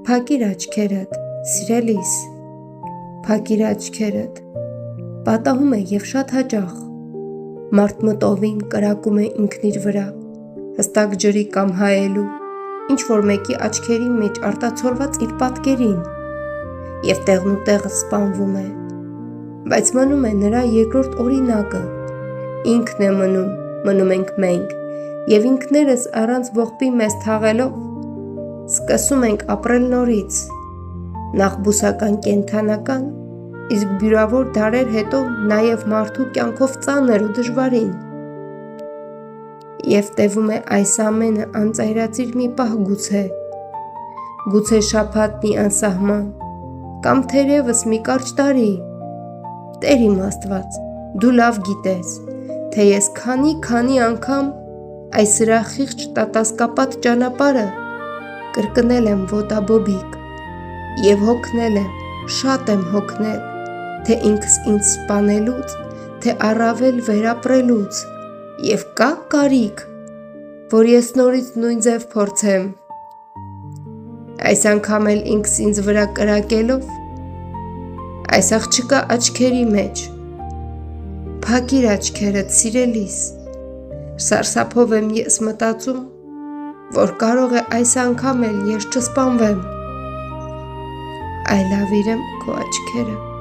Փակիր աչքերդ, սիրելիս, փակիր աչքերդ, պատահում է և շատ հաճախ, մարդ մտովին կրակում է ինքն իր վրա, հստակ ջրի կամ հայելու, ինչ-որ մեկի աչքերի մեջ արտացոլված իր պատկերին, և տեղնուտեղը սպանվում է, բայց մնում է նրա երկրորդ օրինակը, ինքն է մնում ենք մենք, և ինքներս առանց ողբի մեզ թաղելով, սկսում ենք ապրել նորից, նախ բուսական կենդանական, իսկ բյուրավոր դարեր հետո նաև մարդու կյանքով ծանր ու դժվարին։ Եվ տևում է այս ամենը անծայրածիր մի պահ գուցե շաբաթ մի անսահման, կամ թերևս մի կարճ տարի, Տեր իմ Աստված, դու լավ գիտես, թե ես քանի անգամ այս սրախիղճ տատասկապատ ճանապարհը կրկնել եմ ոտաբոբիկ և հոգնել եմ, շատ եմ հոգնել, թե ինքս ինձ սպանելուց, թե առավել վերապրելուց, և կա կարիք, որ ես նորից նույն ձև փորձեմ, այս անգամ էլ ինքս ինձ վրա կրակելով, այս աղջկա աչքերի մեջ, փակիր աչքերդ, սիրելիս, սարսափով եմ ես մտածում, որ կարող է այս անգամ էլ ես չսպանվեմ, այլավիրեմ քո աչքերը։